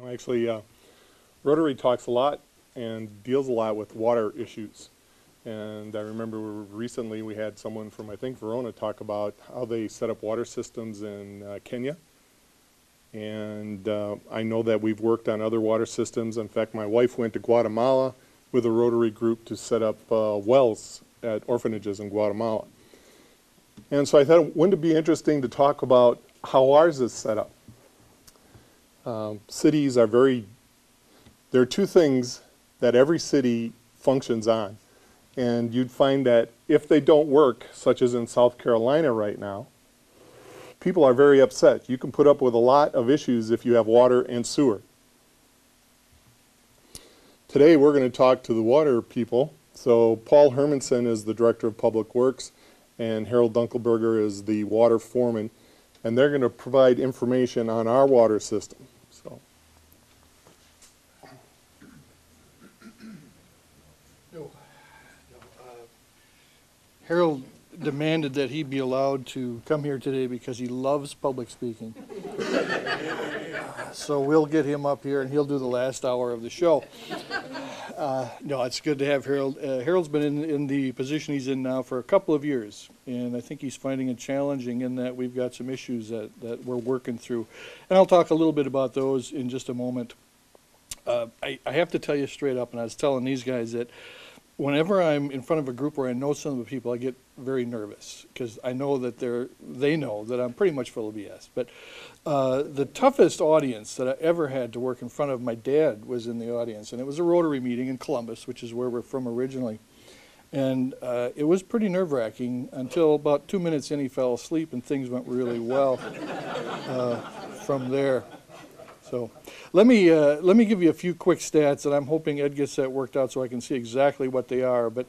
Actually, Rotary talks a lot and deals a lot with water issues. And I remember recently we had someone from, I think, Verona talk about how they set up water systems in Kenya. And I know that we've worked on other water systems. In fact, my wife went to Guatemala with a Rotary group to set up wells at orphanages in Guatemala. And so I thought, wouldn't it be interesting to talk about how ours is set up? Cities are there are two things that every city functions on. And you'd find that if they don't work, such as in South Carolina right now, people are very upset. You can put up with a lot of issues if you have water and sewer. Today we're going to talk to the water people. So Paul Hermanson is the Director of Public Works, and Harold Dunkelberger is the water foreman. And they're going to provide information on our water system. So. Harold demanded that he be allowed to come here today because he loves public speaking. So we'll get him up here and he'll do the last hour of the show. No, it's good to have Harold. Harold's been in the position he's in now for a couple of years, and I think he's finding it challenging in that we've got some issues that we're working through. And I'll talk a little bit about those in just a moment. I have to tell you straight up, and I was telling these guys that whenever I'm in front of a group where I know some of the people, I get very nervous because I know that they know that I'm pretty much full of BS. But the toughest audience that I ever had to work in front of, my dad was in the audience, and it was a Rotary meeting in Columbus, which is where we're from originally. And it was pretty nerve-wracking until about 2 minutes in he fell asleep and things went really well from there. So let me give you a few quick stats, and I'm hoping Ed gets that worked out so I can see exactly what they are. But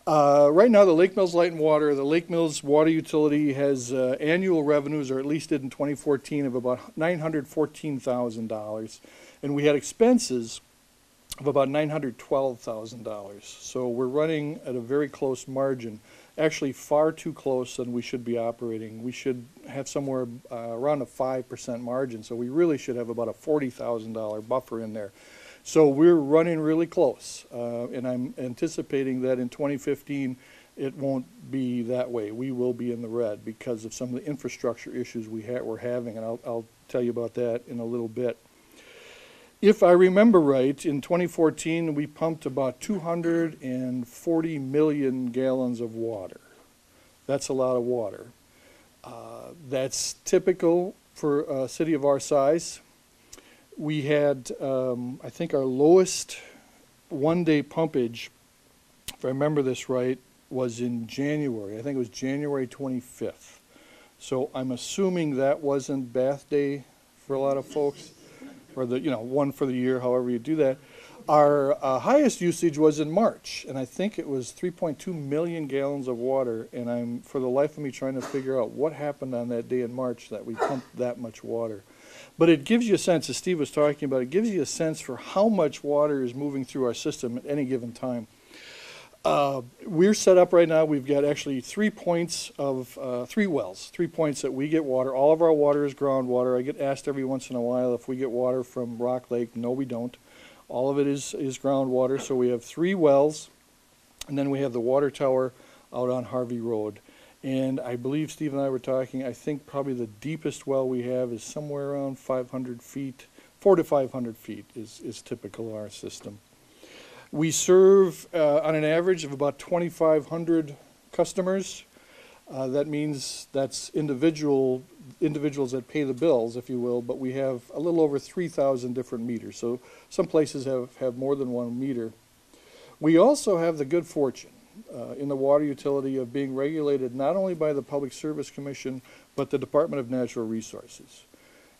right now, the Lake Mills Light and Water, the Lake Mills Water Utility has annual revenues, or at least did in 2014, of about $914,000. And we had expenses of about $912,000. So we're running at a very close margin. Actually far too close than we should be operating. We should have somewhere around a 5% margin, so we really should have about a $40,000 buffer in there. So we're running really close, and I'm anticipating that in 2015 it won't be that way. We will be in the red because of some of the infrastructure issues we're having, and I'll tell you about that in a little bit. If I remember right, in 2014, we pumped about 240 million gallons of water. That's a lot of water. That's typical for a city of our size. We had, I think, our lowest one-day pumpage, if I remember this right, was in January. I think it was January 25th. So I'm assuming that wasn't bath day for a lot of folks, or one for the year, however you do that. Our highest usage was in March, and I think it was 3.2 million gallons of water, and I'm, for the life of me, trying to figure out what happened on that day in March that we pumped that much water. But it gives you a sense, as Steve was talking about, it gives you a sense for how much water is moving through our system at any given time. We're set up right now, we've got actually 3 points of, 3 wells, 3 points that we get water. All of our water is groundwater. I get asked every once in a while if we get water from Rock Lake. No, we don't. All of it is groundwater, so we have 3 wells, and then we have the water tower out on Harvey Road. And I believe Steve and I were talking, I think probably the deepest well we have is somewhere around 500 feet, 400 to 500 feet is typical of our system. We serve on an average of about 2,500 customers. That means that's individuals that pay the bills, if you will, but we have a little over 3,000 different meters. So some places have more than one meter. We also have the good fortune in the water utility of being regulated not only by the Public Service Commission, but the Department of Natural Resources.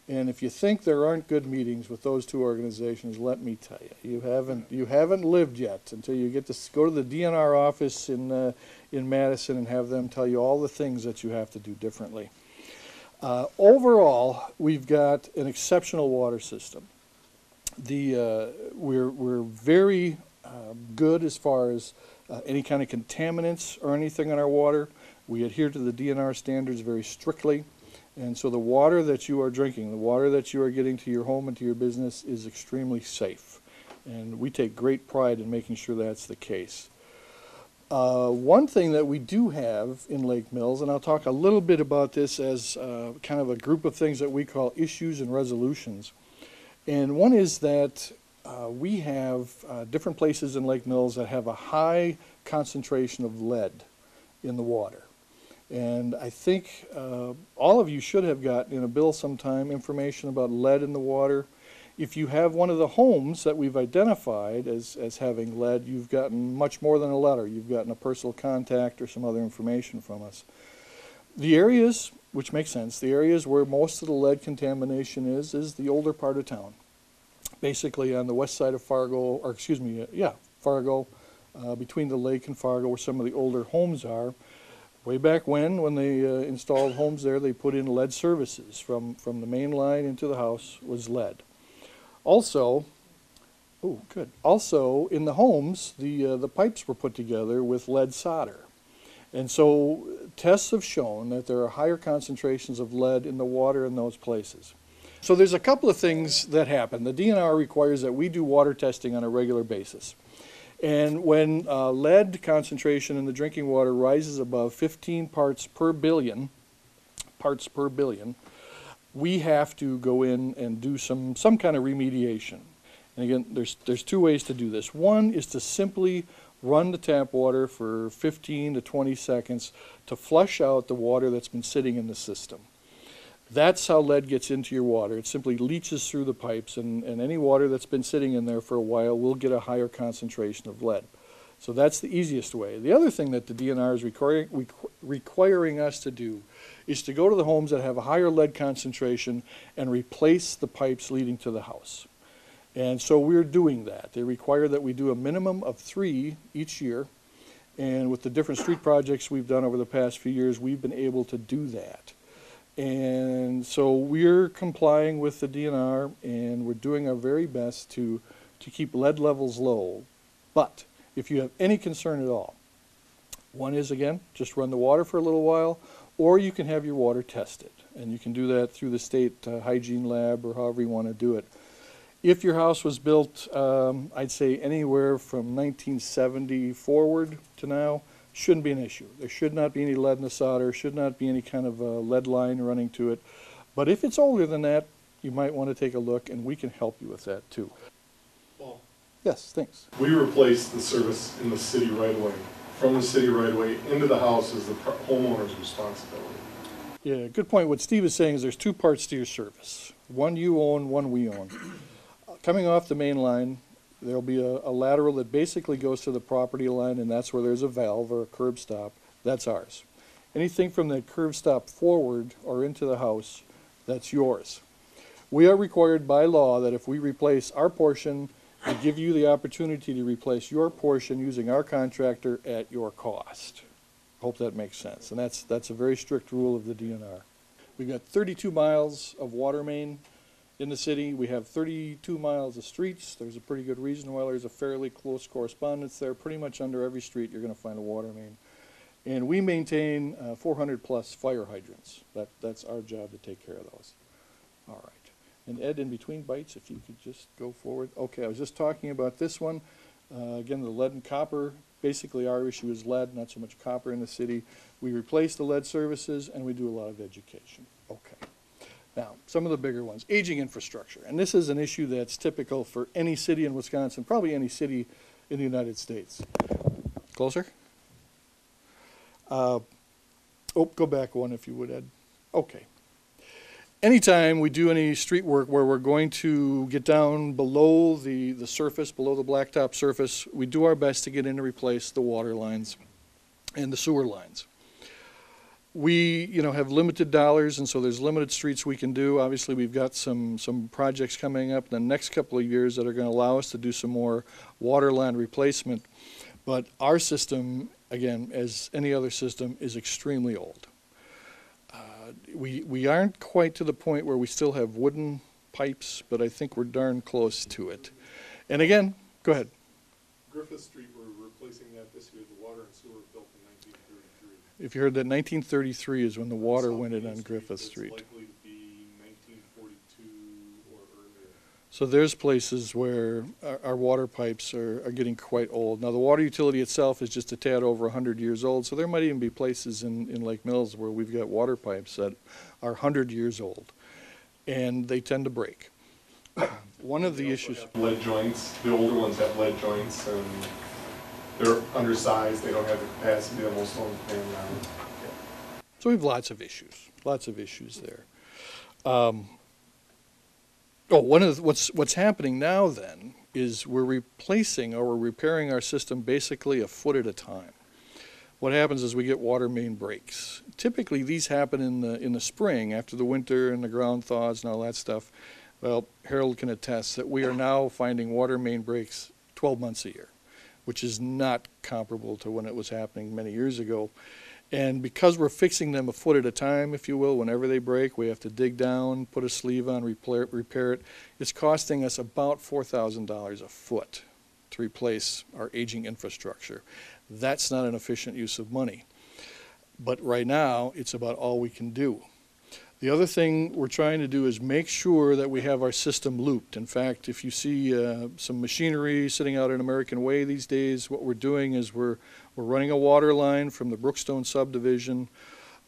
And if you think there aren't good meetings with those two organizations, let me tell you, you haven't lived yet until you get to go to the DNR office in Madison and have them tell you all the things that you have to do differently. Overall, we've got an exceptional water system. We're very good as far as any kind of contaminants or anything in our water. We adhere to the DNR standards very strictly. And so the water that you are drinking, the water that you are getting to your home and to your business is extremely safe. And we take great pride in making sure that's the case. One thing that we do have in Lake Mills, and I'll talk a little bit about this as kind of a group of things that we call issues and resolutions. And one is that we have different places in Lake Mills that have a high concentration of lead in the water. And I think all of you should have gotten in a bill sometime information about lead in the water. If you have one of the homes that we've identified as having lead, you've gotten much more than a letter. You've gotten a personal contact or some other information from us. The areas, which makes sense, the areas where most of the lead contamination is the older part of town. Basically on the west side of Fargo, or excuse me, Fargo, between the lake and Fargo where some of the older homes are. Way back when they installed homes there, they put in lead services from the main line into the house was lead. Also, Also, in the homes, the pipes were put together with lead solder. And so tests have shown that there are higher concentrations of lead in the water in those places. So there's a couple of things that happen. The DNR requires that we do water testing on a regular basis. And when lead concentration in the drinking water rises above 15 parts per billion, we have to go in and do some kind of remediation. And again, there's two ways to do this. One is to simply run the tap water for 15 to 20 seconds to flush out the water that's been sitting in the system. That's how lead gets into your water. It simply leaches through the pipes, and any water that's been sitting in there for a while will get a higher concentration of lead. So that's the easiest way. The other thing that the DNR is requiring us to do is to go to the homes that have a higher lead concentration and replace the pipes leading to the house. And so we're doing that. They require that we do a minimum of 3 each year. And with the different street projects we've done over the past few years, we've been able to do that. And so we're complying with the DNR, and we're doing our very best to keep lead levels low. But if you have any concern at all, one is, again, just run the water for a little while, or you can have your water tested. And you can do that through the state hygiene lab or however you want to do it. If your house was built, I'd say anywhere from 1970 forward to now, shouldn't be an issue. There should not be any lead in the solder, should not be any kind of lead line running to it. But if it's older than that, you might want to take a look, and we can help you with that too. Paul. Yes, thanks. We replaced the service in the city right away. From the city right away into the house is the homeowner's responsibility. Yeah, good point. What Steve is saying is there's 2 parts to your service. One you own, one we own. Coming off the main line, there'll be a lateral that basically goes to the property line, and that's where there's a valve or a curb stop. That's ours. Anything from that curb stop forward or into the house, that's yours. We are required by law that if we replace our portion, we give you the opportunity to replace your portion using our contractor at your cost. Hope that makes sense. And that's a very strict rule of the DNR. We've got 32 miles of water main in the city. We have 32 miles of streets. There's a pretty good reason why there's a fairly close correspondence there. Pretty much under every street you're going to find a water main. And we maintain 400 plus fire hydrants. That's our job to take care of those. All right. And Ed, in between bites, if you could just go forward. Okay, I was just talking about this one. Again, the lead and copper. Basically our issue is lead, not so much copper in the city. We replace the lead services, and we do a lot of education. Okay. Now, some of the bigger ones, aging infrastructure. And this is an issue that's typical for any city in Wisconsin, probably any city in the United States. Closer? Go back one if you would, Ed. Okay. Anytime we do any street work where we're going to get down below the surface, below the blacktop surface, we do our best to get in and replace the water lines and the sewer lines. We, have limited dollars, and so there's limited streets we can do. Obviously, we've got some projects coming up in the next couple of years that are going to allow us to do some more water line replacement. But our system, again, as any other system, is extremely old. We aren't quite to the point where we still have wooden pipes, but I think we're darn close to it. And again, go ahead. Griffith Street, we're replacing that this year. The water and sewer built in 1933. If you heard that, 1933 is when the water South went in Main on Griffith Street. It's likely to be 1942 or earlier. So there's places where our water pipes are getting quite old. Now, the water utility itself is just a tad over 100 years old, so there might even be places in Lake Mills where we've got water pipes that are 100 years old, and they tend to break. One of the issues... Lead joints, the older ones have lead joints, and they're undersized, they don't have the capacity that most homes can now. So we have lots of issues there. What's happening now then is we're replacing or we're repairing our system basically a foot at a time. What happens is we get water main breaks. Typically these happen in the spring after the winter and the ground thaws and all that stuff. Well, Harold can attest that we are now finding water main breaks 12 months a year, which is not comparable to when it was happening many years ago. And because we're fixing them a foot at a time, if you will, whenever they break, we have to dig down, put a sleeve on, repair it. It's costing us about $4,000 a foot to replace our aging infrastructure. That's not an efficient use of money. But right now, it's about all we can do. The other thing we're trying to do is make sure that we have our system looped. In fact, if you see some machinery sitting out in American Way these days, what we're doing is we're running a water line from the Brookstone subdivision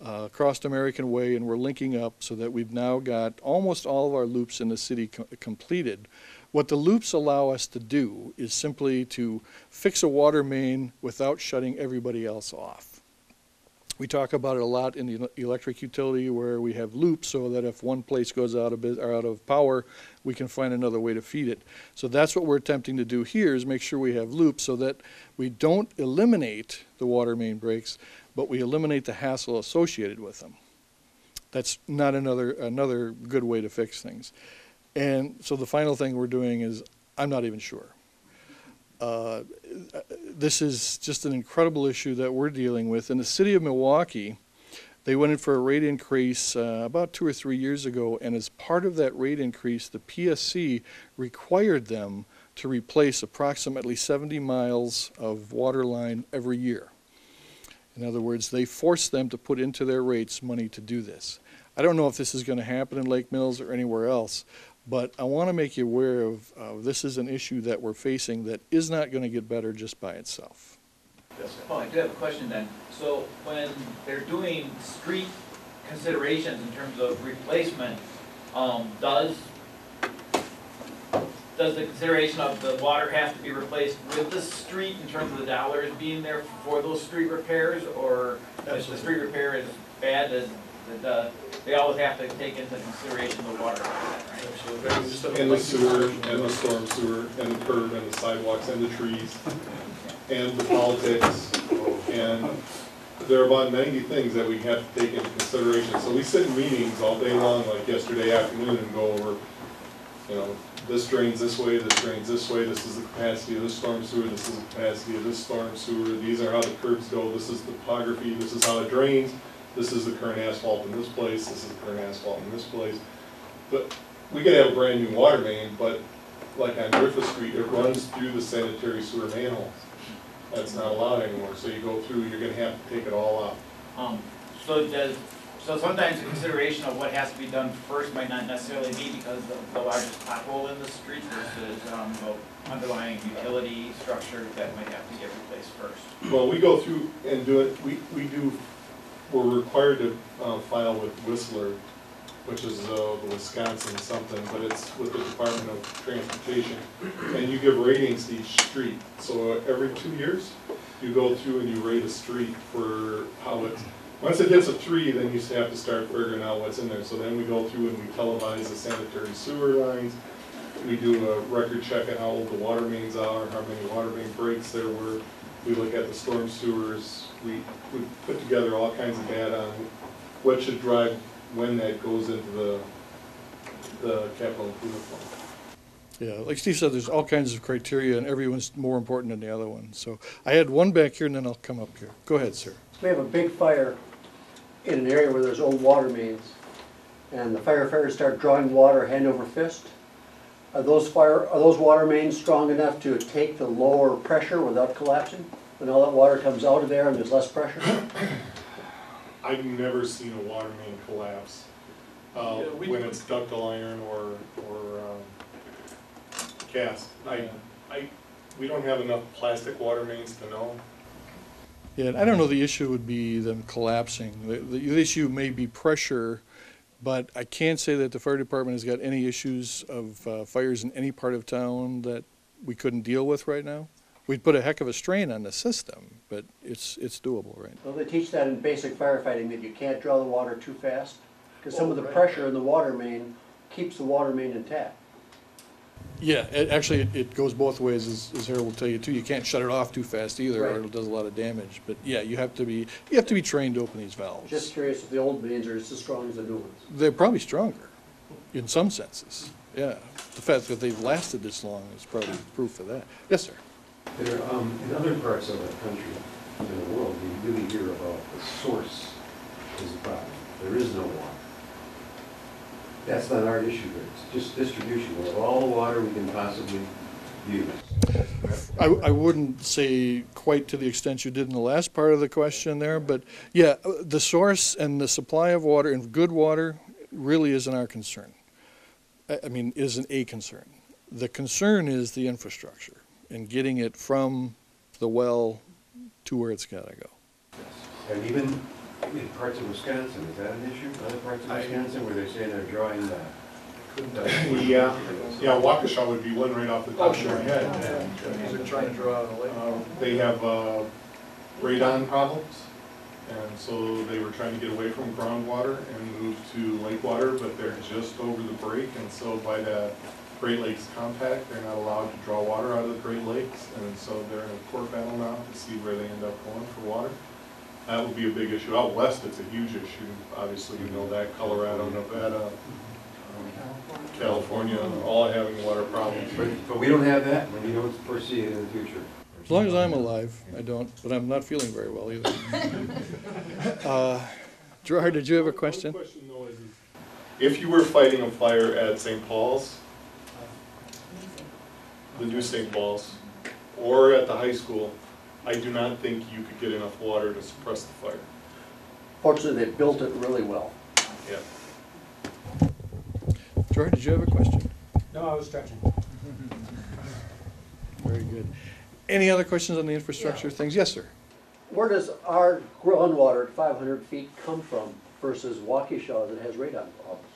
across American Way, and we're linking up so that we've now got almost all of our loops in the city completed. What the loops allow us to do is simply to fix a water main without shutting everybody else off. We talk about it a lot in the electric utility where we have loops so that if one place goes out of power, we can find another way to feed it. So that's what we're attempting to do here is make sure we have loops so that we don't eliminate the water main breaks, but we eliminate the hassle associated with them. That's not another good way to fix things. And so the final thing we're doing is, I'm not even sure. This is just an incredible issue that we're dealing with. In the city of Milwaukee, they went in for a rate increase about 2 or 3 years ago, and as part of that rate increase, the PSC required them to replace approximately 70 miles of water line every year. In other words, they forced them to put into their rates money to do this. I don't know if this is going to happen in Lake Mills or anywhere else, but I want to make you aware of this is an issue that we're facing that is not going to get better just by itself. Oh, I do have a question then. So when they're doing street considerations in terms of replacement, does the consideration of the water have to be replaced with the street in terms of the dollars being there for those street repairs, or if the street repair is bad, they always have to take into consideration the water, right? And the sewer, and the storm sewer, and the curb, and the sidewalks, and the trees, and the politics, and there are about 90 things that we have to take into consideration. So we sit in meetings all day long, like yesterday afternoon, and go over, you know, this drains this way, this drains this way, this is the capacity of this storm sewer, this is the capacity of this storm sewer, these are how the curbs go, this is the topography, this is how it drains, this is the current asphalt in this place, this is the current asphalt in this place. But we could have a brand new water main, but like on Griffith Street, it runs through the sanitary sewer manholes. That's not allowed anymore, so you go through, you're gonna have to take it all out. So sometimes the consideration of what has to be done first might not necessarily be because of the largest pothole in the street versus the underlying utility structure that might have to get replaced first. Well, we go through and do it, we're required to file with Whistler, which is the Wisconsin something, but it's with the Department of Transportation, and you give ratings to each street. So every 2 years, you go through and you rate a street for how it's, once it hits a 3, then you have to start figuring out what's in there. So then we go through and we televise the sanitary sewer lines, we do a record check on how old the water mains are, how many water main breaks there were, we look at the storm sewers, we put together all kinds of data on what should drive when that goes into the capital improvement fund. Yeah, like Steve said, there's all kinds of criteria, and everyone's more important than the other one. So I had one back here, and then I'll come up here. Go ahead, sir. We have a big fire in an area where there's old water mains, and the firefighters start drawing water hand over fist. Are those water mains strong enough to take the lower pressure without collapsing? When all that water comes out of there and there's less pressure? I've never seen a water main collapse, when it's ductile iron or cast. We don't have enough plastic water mains to know. Yeah, and I don't know the issue would be them collapsing. The issue may be pressure, but I can't say that the fire department has got any issues of fires in any part of town that we couldn't deal with right now. We'd put a heck of a strain on the system, but it's doable, right? Well, they teach that in basic firefighting, that you can't draw the water too fast, because some of the pressure in the water main keeps the water main intact. Yeah, it goes both ways, as Harold will tell you too. You can't shut it off too fast either, or Right. it does a lot of damage. But yeah, you have to be trained to open these valves. Just curious if the old mains are just as strong as the new ones. They're probably stronger, in some senses. Yeah, the fact that they've lasted this long is probably proof of that. Yes, sir. There, in other parts of the country, in the world, we really hear about the source is the problem. There is no water. That's not our issue here. It's just distribution. We have all the water we can possibly use. I wouldn't say quite to the extent you did in the last part of the question there, but yeah, the source and the supply of water, and good water, really isn't our concern. I mean, isn't a concern. The concern is the infrastructure and getting it from the well to where it's gotta go. And even in parts of Wisconsin, is that an issue? Other parts of Wisconsin where they're saying they're drawing the... Yeah, Waukesha would be one right off the top of my head. They're trying to draw out a lake. They have radon problems, and so they were trying to get away from groundwater and move to lake water, but they're just over the break, and so by the Great Lakes Compact, they're not allowed to draw water out of the Great Lakes, and so they're in a court battle now to see where they end up going for water. That would be a big issue. Out west, it's a huge issue. Obviously, you know that, Colorado, Nevada, California, all having water problems. But we don't have that, and we don't foresee it in the future. As long as I'm alive, I don't, but I'm not feeling very well either. Gerard, did you have a question? One question though is, if you were fighting a fire at St. Paul's, the new St. Paul's, or at the high school, I do not think you could get enough water to suppress the fire. Fortunately, they built it really well. Yeah. Gerard, did you have a question? No, I was stretching. Very good. Any other questions on the infrastructure things? Yes, sir. Where does our groundwater at 500 feet come from versus Waukesha that has radon problems?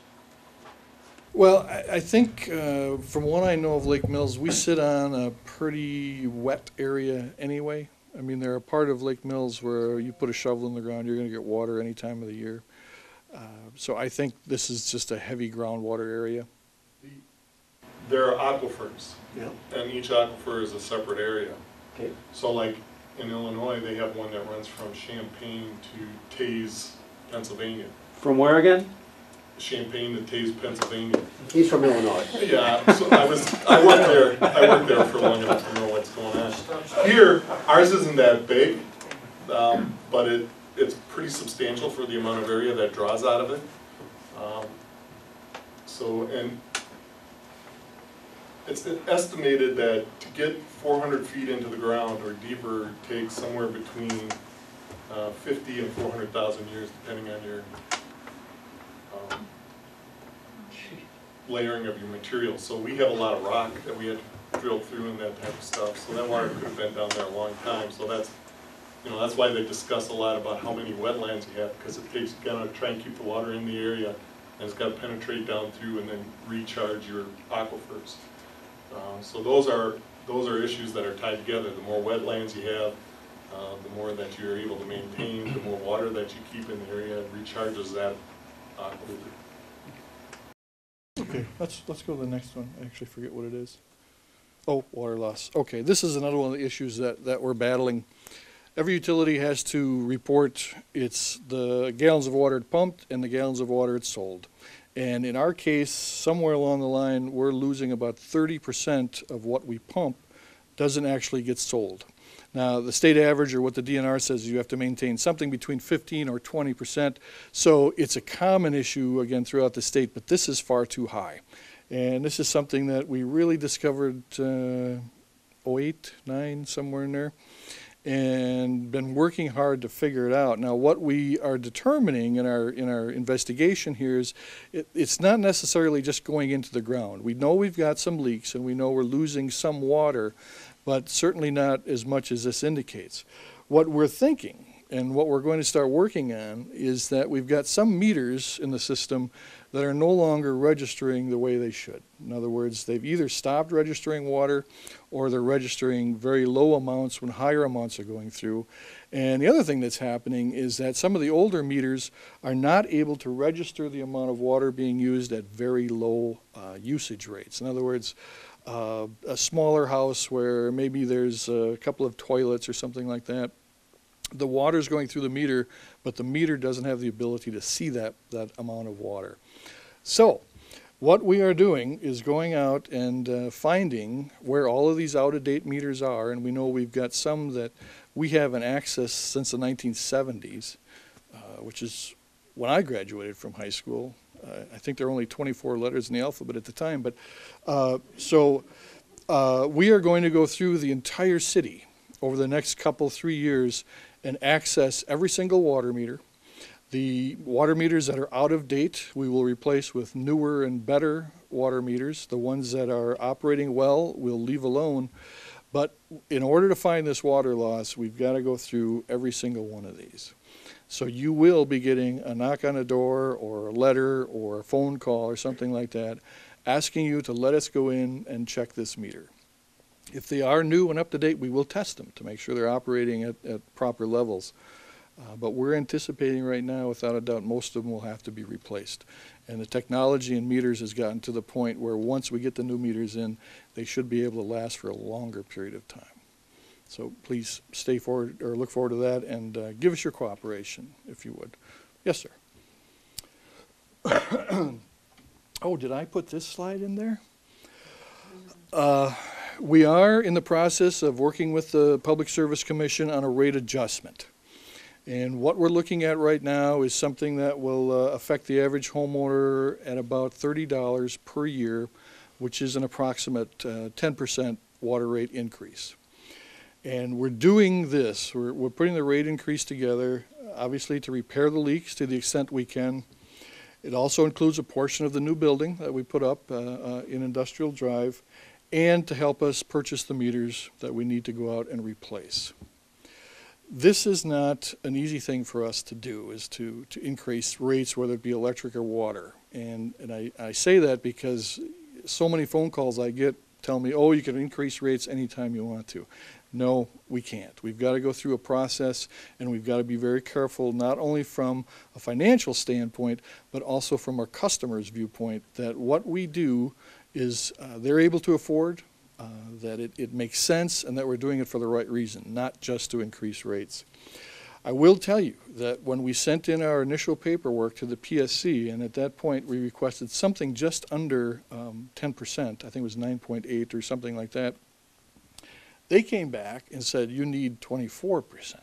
Well, I think from what I know of Lake Mills, we sit on a pretty wet area anyway. I mean, they're a part of Lake Mills where you put a shovel in the ground, you're going to get water any time of the year. So I think this is just a heavy groundwater area. There are aquifers, Yeah. and each aquifer is a separate area. Okay. So like in Illinois, they have one that runs from Champaign to Taze, Pennsylvania. From where again? Champaign to Taze, Pennsylvania. He's from Illinois. Yeah, so I worked there for long enough to know what's going on. Here, ours isn't that big, but it's pretty substantial for the amount of area that draws out of it. And it's estimated that to get 400 feet into the ground or deeper takes somewhere between 50 and 400,000 years, depending on your layering of your material. So we have a lot of rock that we had drilled through and that type of stuff. So that water could have been down there a long time. So that's why they discuss a lot about how many wetlands you have, because it takes, you gotta try and keep the water in the area, and it's got to penetrate down through and then recharge your aquifers. So those are issues that are tied together. The more wetlands you have, the more that you're able to maintain, the more water that you keep in the area, it recharges that aquifer. Okay, let's go to the next one. I actually forget what it is. Oh, water loss. Okay, this is another one of the issues that we're battling. Every utility has to report the gallons of water it pumped and the gallons of water it sold. And in our case, somewhere along the line, we're losing about 30% of what we pump doesn't actually get sold. Now, the state average, or what the DNR says, you have to maintain something between 15 or 20%. So it's a common issue, again, throughout the state, but this is far too high. And this is something that we really discovered 08, 09, somewhere in there. and been working hard to figure it out. Now, what we are determining in our investigation here is it's not necessarily just going into the ground. We know we've got some leaks and we know we're losing some water, but certainly not as much as this indicates. What we're thinking and what we're going to start working on is that we've got some meters in the system that are no longer registering the way they should. In other words, they've either stopped registering water or they're registering very low amounts when higher amounts are going through. And the other thing that's happening is that some of the older meters are not able to register the amount of water being used at very low usage rates. In other words, a smaller house where maybe there's a couple of toilets or something like that, the water's going through the meter, but the meter doesn't have the ability to see that amount of water. So what we are doing is going out and finding where all of these out-of-date meters are, and we know we've got some that we haven't accessed since the 1970s, which is when I graduated from high school. I think there were only 24 letters in the alphabet at the time, but we are going to go through the entire city over the next 3 years and access every single water meter. The water meters that are out of date, we will replace with newer and better water meters. The ones that are operating well, we'll leave alone. But in order to find this water loss, we've got to go through every single one of these. So you will be getting a knock on a door or a letter or a phone call or something like that asking you to let us go in and check this meter. If they are new and up to date, we will test them to make sure they're operating at proper levels. But we're anticipating right now, without a doubt, most of them will have to be replaced. And the technology in meters has gotten to the point where once we get the new meters in, they should be able to last for a longer period of time. So please stay forward or look forward to that and give us your cooperation, if you would. Yes, sir. Oh, did I put this slide in there? We are in the process of working with the Public Service Commission on a rate adjustment. And what we're looking at right now is something that will affect the average homeowner at about $30 per year, which is an approximate 10% water rate increase. And we're doing this, we're putting the rate increase together, obviously to repair the leaks to the extent we can. It also includes a portion of the new building that we put up in Industrial Drive, and to help us purchase the meters that we need to go out and replace. This is not an easy thing for us to do, is to increase rates, whether it be electric or water. And I say that because so many phone calls I get tell me, oh, you can increase rates anytime you want to. No, we can't. We've got to go through a process, and we've got to be very careful, not only from a financial standpoint, but also from our customers' viewpoint, that what we do is they're able to afford, that it makes sense, and that we're doing it for the right reason, not just to increase rates. I will tell you that when we sent in our initial paperwork to the PSC, and at that point we requested something just under 10%, I think it was 9.8 or something like that, they came back and said, you need 24%.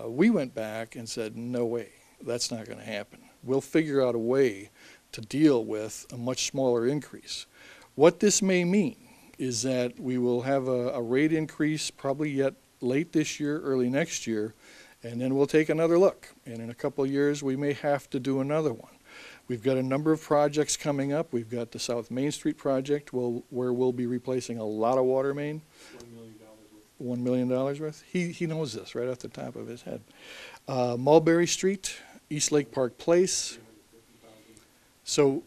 We went back and said, no way, that's not going to happen. We'll figure out a way to deal with a much smaller increase. What this may mean is that we will have a rate increase probably yet late this year, early next year, and then we'll take another look. And in a couple of years, we may have to do another one. We've got a number of projects coming up. We've got the South Main Street project where we'll be replacing a lot of water main. $1 million worth. He knows this right off the top of his head. Mulberry Street, East Lake Park Place. So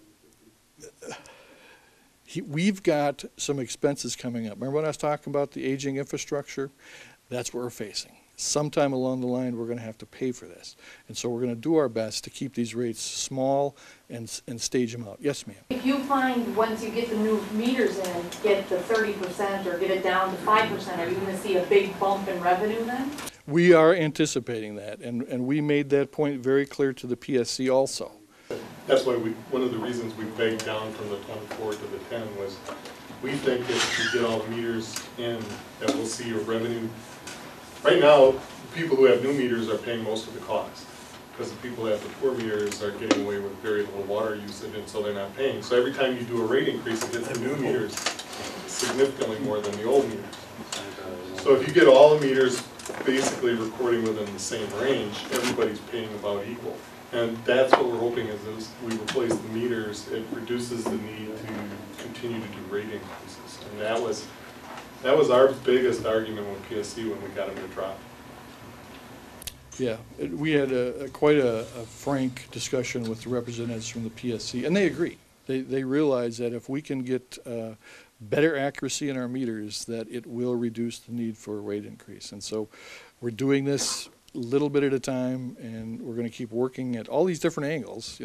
we've got some expenses coming up. Remember when I was talking about the aging infrastructure? That's what we're facing. Sometime along the line, we're going to have to pay for this. And so we're going to do our best to keep these rates small and stage them out. Yes, ma'am. If you find, once you get the new meters in, get the 30% or get it down to 5%, are you going to see a big bump in revenue then? We are anticipating that, and we made that point very clear to the PSC also. That's why one of the reasons we begged down from the 24 to the 10 was we think if we get all the meters in, that we'll see a revenue. Right now, people who have new meters are paying most of the cost, because the people who have the poor meters are getting away with very little water usage, and so they're not paying. So every time you do a rate increase, it hits the new meters. significantly more than the old meters. So if you get all the meters basically recording within the same range, everybody's paying about equal. And that's what we're hoping is as we replace the meters, it reduces the need to continue to do rate increases. And that was our biggest argument with PSC when we got them to drop. Yeah, we had quite a frank discussion with the representatives from the PSC, and they agree. They realize that if we can get better accuracy in our meters, that it will reduce the need for a rate increase. And so we're doing this a little bit at a time, and we're going to keep working at all these different angles.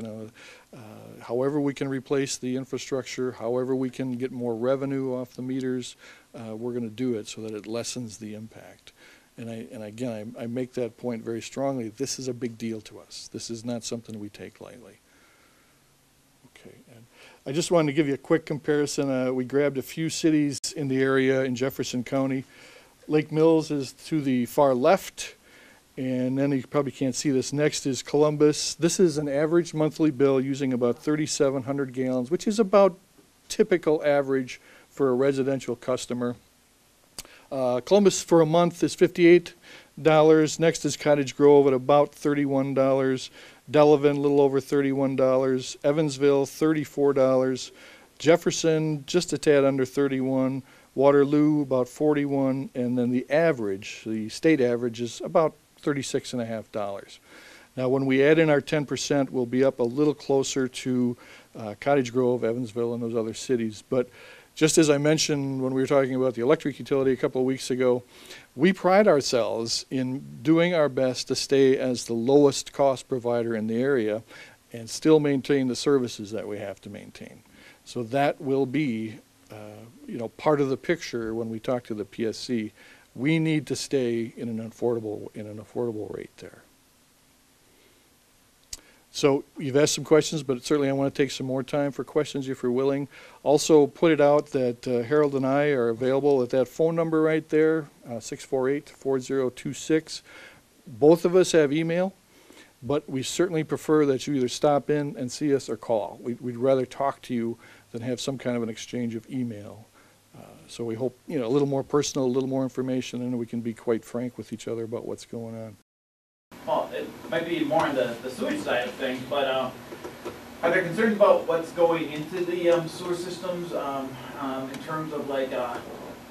However we can replace the infrastructure, however we can get more revenue off the meters, we're going to do it so that it lessens the impact. And again, I make that point very strongly. This is a big deal to us. This is not something we take lightly. Okay, and I just wanted to give you a quick comparison. We grabbed a few cities in the area in Jefferson County. Lake Mills is to the far left, and then you probably can't see this. Next is Columbus. This is an average monthly bill using about 3,700 gallons, which is about typical average for a residential customer. Columbus for a month is $58. Next is Cottage Grove at about $31. Delavan, a little over $31. Evansville, $34. Jefferson, just a tad under $31. Waterloo, about $41. And then the average, the state average, is about $36.50. Now, when we add in our 10%, we'll be up a little closer to Cottage Grove, Evansville, and those other cities. But just as I mentioned when we were talking about the electric utility a couple of weeks ago, we pride ourselves in doing our best to stay as the lowest cost provider in the area and still maintain the services that we have to maintain. So that will be, part of the picture when we talk to the PSC. We need to stay in an affordable rate there. So you've asked some questions, but certainly I want to take some more time for questions if you're willing. Also put it out that Harold and I are available at that phone number right there, 648-4026. Both of us have email, but we certainly prefer that you either stop in and see us or call. We'd rather talk to you than have some kind of an exchange of email. So we hope, a little more personal, a little more information, and we can be quite frank with each other about what's going on. Well, it might be more on the sewage side of things, but are there concerns about what's going into the sewer systems in terms of like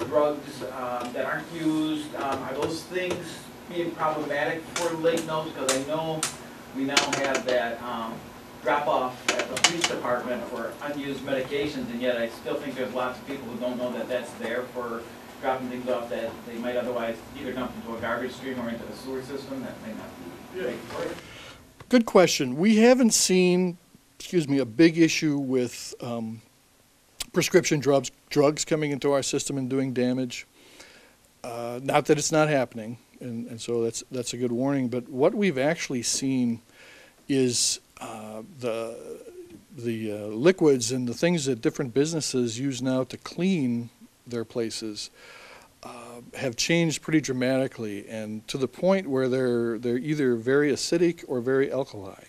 drugs that aren't used? Are those things being problematic for Lake Mills? Because I know we now have that drop-off at the police department for unused medications, and yet I still think there's lots of people who don't know that that's there for dropping things off that they might otherwise either dump into a garbage stream or into the sewer system that may not be great for it. Good question. We haven't seen, a big issue with prescription drugs coming into our system and doing damage. Not that it's not happening, and so that's a good warning. But what we've actually seen is the liquids and the things that different businesses use now to clean their places have changed pretty dramatically, and to the point where they're either very acidic or very alkali.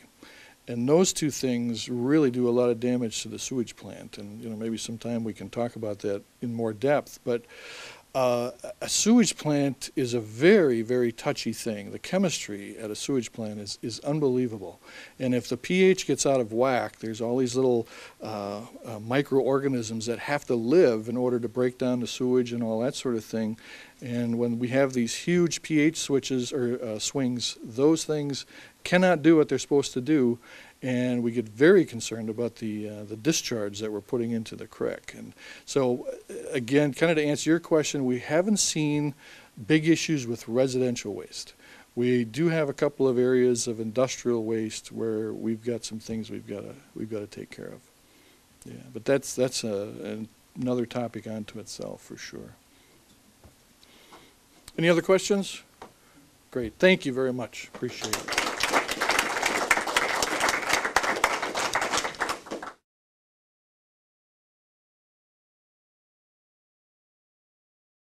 And those two things really do a lot of damage to the sewage plant. And maybe sometime we can talk about that in more depth. But a sewage plant is a very, very touchy thing. The chemistry at a sewage plant is unbelievable. And if the pH gets out of whack, there's all these little microorganisms that have to live in order to break down the sewage and all that sort of thing. And when we have these huge pH switches or swings, those things cannot do what they're supposed to do. And we get very concerned about the discharge that we're putting into the creek. And so, again, kind of to answer your question, we haven't seen big issues with residential waste. We do have a couple of areas of industrial waste where we've got some things we've got to take care of. Yeah, but that's another topic unto itself for sure. Any other questions? Great. Thank you very much. Appreciate it.